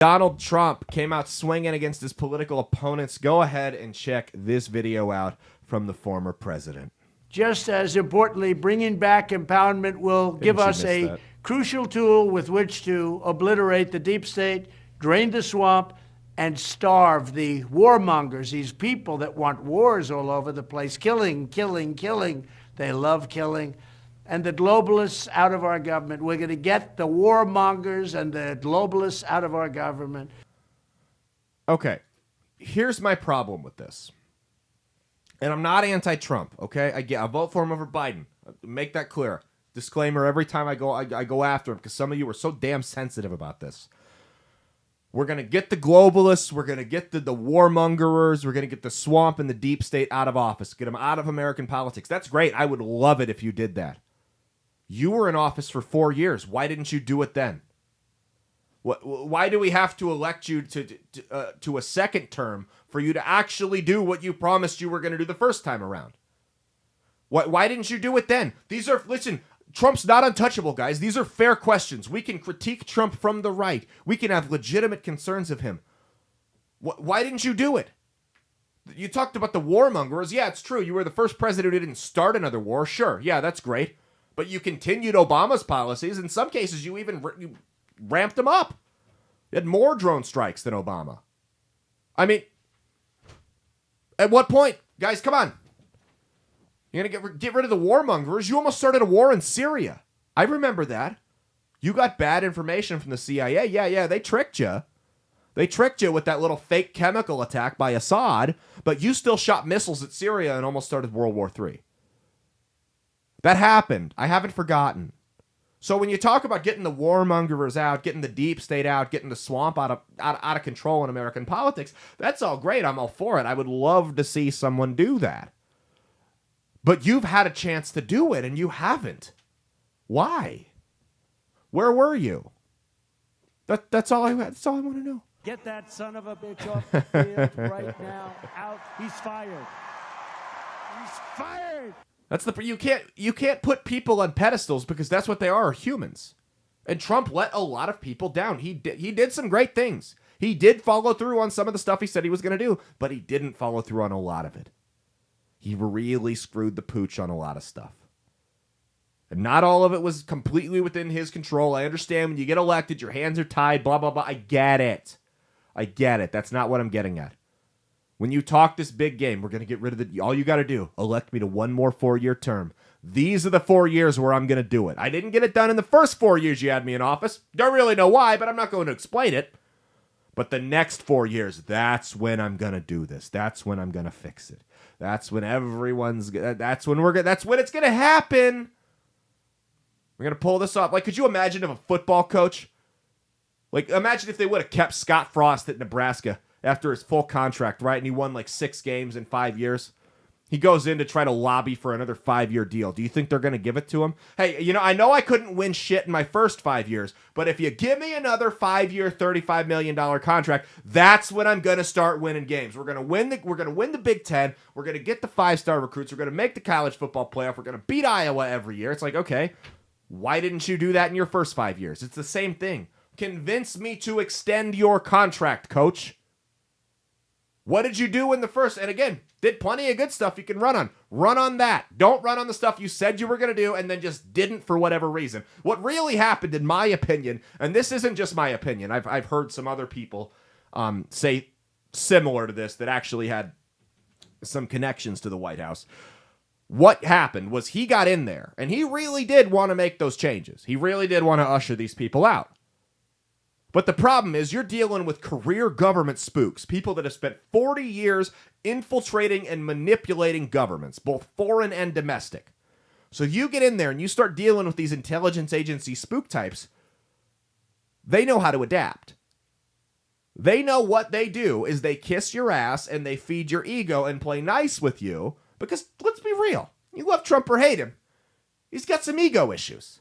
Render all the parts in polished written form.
Donald Trump came out swinging against his political opponents. Go ahead and check this video out from the former president. Just as importantly, bringing back empowerment will give us a crucial tool with which to obliterate the deep state, drain the swamp, and starve the warmongers, these people that want wars all over the place, killing, killing, killing. They love killing. And the globalists out of our government. We're going to get the warmongers and the globalists out of our government. Okay, here's my problem with this. And I'm not anti-Trump, okay? I vote for him over Biden. Make that clear. Disclaimer, every time I go after him, because some of you are so damn sensitive about this. We're going to get the globalists. We're going to get the warmongers. We're going to get the swamp and the deep state out of office. Get them out of American politics. That's great. I would love it if you did that. You were in office for 4 years. Why didn't you do it then? Why do we have to elect you to a second term for you to actually do what you promised you were going to do the first time around? Why didn't you do it then? Listen, Trump's not untouchable, guys. These are fair questions. We can critique Trump from the right. We can have legitimate concerns of him. Why didn't you do it? You talked about the warmongers. Yeah, it's true. You were the first president who didn't start another war. Sure. Yeah, that's great. But you continued Obama's policies. In some cases, you even ramped them up. You had more drone strikes than Obama. I mean, at what point? Guys, come on. You're going to get rid of the warmongers? You almost started a war in Syria. I remember that. You got bad information from the CIA. Yeah, they tricked you. They tricked you with that little fake chemical attack by Assad, but you still shot missiles at Syria and almost started World War III. That happened. I haven't forgotten. So when you talk about getting the warmongers out, getting the deep state out, getting the swamp out of control in American politics, that's all great. I'm all for it. I would love to see someone do that. But you've had a chance to do it, and you haven't. Why? Where were you? That's all I want to know. Get that son of a bitch off the field right now. Out. He's fired. He's fired. You can't put people on pedestals because that's what they are, humans. And Trump let a lot of people down. He did some great things. He did follow through on some of the stuff he said he was going to do, but he didn't follow through on a lot of it. He really screwed the pooch on a lot of stuff. And not all of it was completely within his control. I understand when you get elected, your hands are tied, blah, blah, blah. I get it. That's not what I'm getting at. When you talk this big game, we're going to get rid of all you got to do, elect me to one more 4-year term. These are the 4 years where I'm going to do it. I didn't get it done in the first 4 years you had me in office. Don't really know why, but I'm not going to explain it. But the next 4 years, that's when I'm going to do this. That's when I'm going to fix it. That's when that's when it's going to happen. We're going to pull this off. Like, could you imagine if a football coach, imagine if they would have kept Scott Frost at Nebraska after his full contract, right? And he won 6 games in 5 years. He goes in to try to lobby for another 5-year deal. Do you think they're going to give it to him? Hey, I know I couldn't win shit in my first 5 years, but if you give me another 5-year, $35 million contract, that's when I'm going to start winning games. We're going to win the Big Ten. We're going to get the 5-star recruits. We're going to make the college football playoff. We're going to beat Iowa every year. It's like, okay, why didn't you do that in your first 5 years? It's the same thing. Convince me to extend your contract, coach. What did you do in the first? And again, did plenty of good stuff you can run on. Run on that. Don't run on the stuff you said you were going to do and then just didn't for whatever reason. What really happened, in my opinion, and this isn't just my opinion, I've heard some other people say similar to this that actually had some connections to the White House. What happened was he got in there, and he really did want to make those changes. He really did want to usher these people out. But the problem is you're dealing with career government spooks, people that have spent 40 years infiltrating and manipulating governments, both foreign and domestic. So you get in there and you start dealing with these intelligence agency spook types, they know how to adapt. They know what they do is they kiss your ass and they feed your ego and play nice with you because, let's be real, you love Trump or hate him, he's got some ego issues.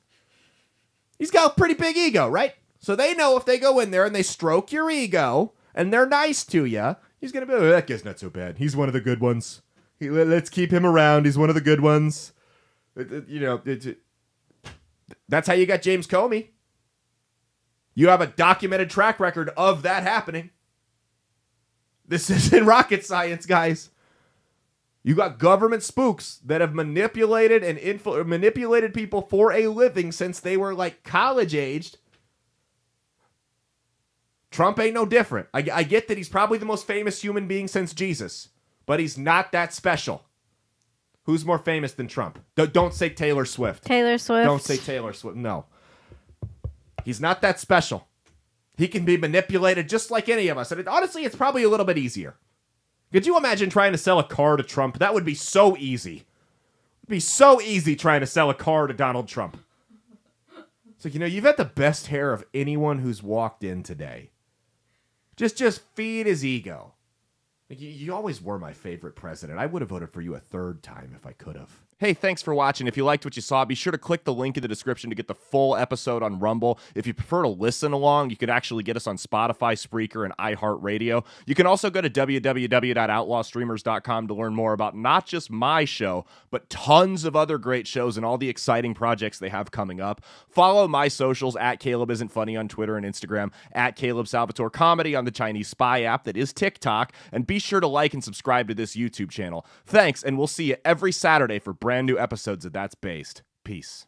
He's got a pretty big ego, right? So they know if they go in there and they stroke your ego and they're nice to you, he's going to be, oh, that guy's not so bad. He's one of the good ones. Let's keep him around. He's one of the good ones. That's how you got James Comey. You have a documented track record of that happening. This isn't rocket science, guys. You got government spooks that have manipulated and manipulated people for a living since they were like college aged. Trump ain't no different. I get that he's probably the most famous human being since Jesus, but he's not that special. Who's more famous than Trump? Don't say Taylor Swift. Taylor Swift. Don't say Taylor Swift. No. He's not that special. He can be manipulated just like any of us. And honestly, it's probably a little bit easier. Could you imagine trying to sell a car to Trump? That would be so easy. It'd be so easy trying to sell a car to Donald Trump. It's like, you've had the best hair of anyone who's walked in today. Just feed his ego. Like, you always were my favorite president. I would have voted for you a third time if I could have. Hey, thanks for watching. If you liked what you saw, be sure to click the link in the description to get the full episode on Rumble. If you prefer to listen along, you can actually get us on Spotify, Spreaker, and iHeartRadio. You can also go to www.outlawstreamers.com to learn more about not just my show, but tons of other great shows and all the exciting projects they have coming up. Follow my socials at Caleb Isn't Funny on Twitter and Instagram, at Caleb Salvatore Comedy on the Chinese Spy app that is TikTok, and be sure to like and subscribe to this YouTube channel. Thanks, and we'll see you every Saturday for brand new episodes of That's Based. Peace.